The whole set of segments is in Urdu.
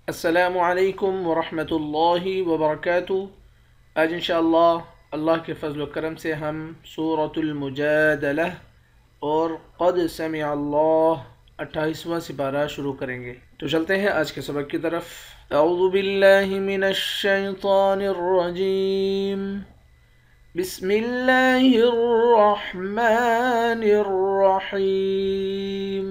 السلام علیکم ورحمۃ اللہ وبرکاتہ۔ آج انشاءاللہ اللہ کے فضل و کرم سے ہم سورۃ المجادلہ اور قد سمع اللہ 28واں سپارہ شروع کریں گے۔ تو چلتے ہیں آج کے سبق کی طرف۔ اعوذ باللہ من الشیطان الرجیم، بسم اللہ الرحمن الرحیم۔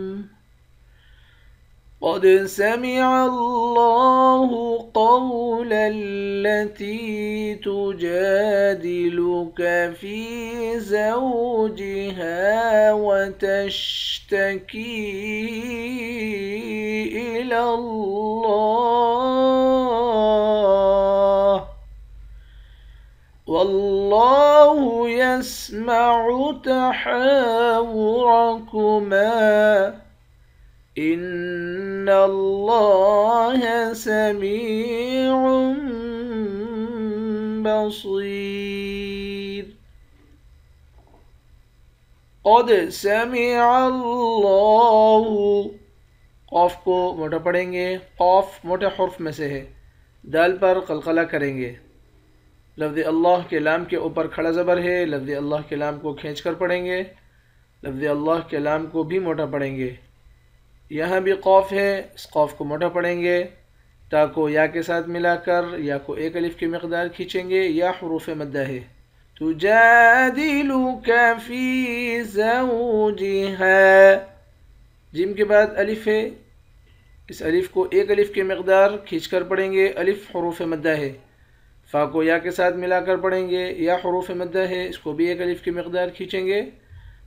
قد سمع الله قول التي تجادلك في زوجها وتشتكي إلى الله والله يسمع تحاوركما إن الله سميع بصير۔ قد سمع اللہ، قاف کو موٹا پڑھیں گے، قاف موٹے حرف میں سے ہے، دال پر قلقلہ کریں گے۔ لفظ اللہ کے لام کے اوپر کھڑا زبر ہے، لفظ اللہ کے لام کو کھینچ کر پڑھیں گے، لفظ اللہ کے لام کو بھی موٹا پڑھیں گے۔ یہاں بھی قاف ہے، اس قاف کو موٹا پڑھیں گے، تا کو یا کے ساتھ ملا کر یا کو ایک الف کی مقدار کھینچیں گے، یا حروف مدہ ہے۔ تجادلک فی زوجها، جیم کے بعد الف ہے، اس الف کو ایک الف کی مقدار کھینچ کر پڑھیں گے، الف حروف مدہ ہے۔ فا کو یا کے ساتھ ملا کر پڑھیں گے، یا حروف مدہ ہے، اس کو بھی ایک الف کی مقدار کھینچیں گے۔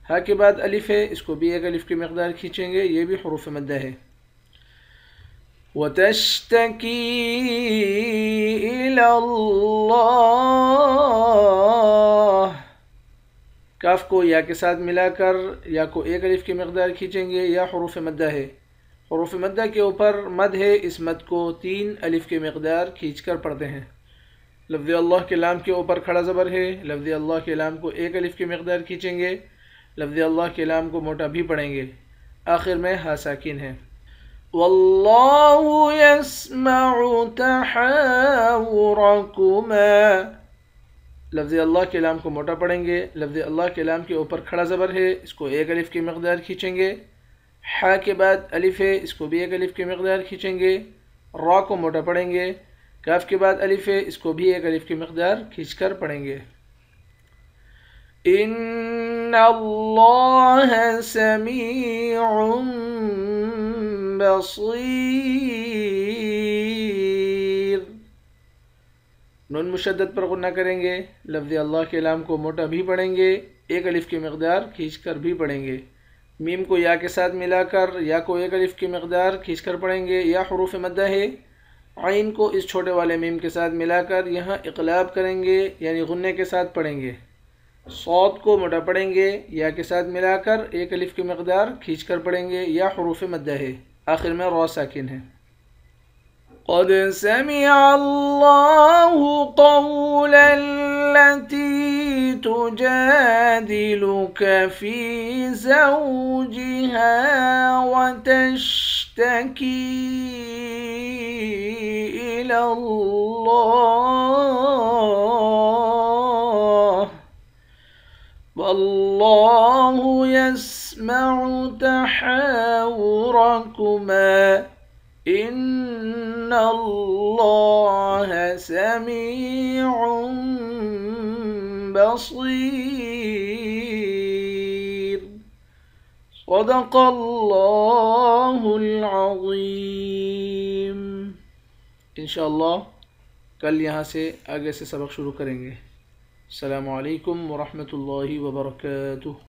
ہا کے بعد الف ہے، اس کو بھی ایک الف کی مقدار کھینچیں گے، یہ بھی حروف مدہ ہے۔ وَتَشْتَكِي إِلَى اللَّهِ، کاف کو یا کے ساتھ ملا کر یا کو ایک الف کی مقدار کھینچیں گے، یا حروف مدہ ہے۔ حروف مدہ کے اوپر مد ہے، اس مد کو 3 الف کی مقدار کھینچ کر پڑھتے ہیں۔ لفظ اللہ کے لام کے اوپر کھڑا زبر ہے، لفظ اللہ کے لام کو ایک الف کی مقدار کھینچیں گے، لفظ اللہ کے لام کو موٹا بھی پڑھیں گے، آخر میں ہا ساکن ہے۔ واللہ یسمع تحاورکما، لفظ اللہ کے لام کو موٹا پڑھیں گے، لفظ اللہ کے لام کے اوپر کھڑا زبر ہے، اس کو ایک الف کی مقدار کھینچیں گے۔ حا کے بعد الف ہے، اس کو بھی ایک الف کی مقدار کھینچیں گے، را کو موٹا پڑھیں گے۔ کاف کے بعد الف ہے، اس کو بھی ایک الف کی مقدار کھینچ کر پڑھیں گے۔ ان اللہ سمیع بصیر، نون مشدد پر غنہ کریں گے، لفظ اللہ کے لام کو موٹا بھی پڑھیں گے، ایک الف کی مقدار کھینچ کر بھی پڑھیں گے۔ میم کو یا کے ساتھ ملا کر یا کو ایک الف کی مقدار کھینچ کر پڑھیں گے، یا حروف مدہ ہے۔ عین کو اس چھوٹے والے میم کے ساتھ ملا کر یہاں اقلاب کریں گے، یعنی غنے کے ساتھ پڑھیں گے۔ صاد کو موٹا پڑھیں گے، یا کے ساتھ ملا کر ایک الف کی مقدار کھینچ کر پڑھیں گے، یا حروف مدہ ہے، آخر میں را ساکن ہے۔ قد سمع اللہ قول التي تجادلك في زوجها وتشتكي إلى الله والله يسمع تحاوركما إن الله سميع بصير۔ صدق اللہ العظیم۔ انشاءاللہ کل یہاں سے آگے سے سبق شروع کریں گے۔ السلام علیکم ورحمۃ اللہ وبرکاتہ۔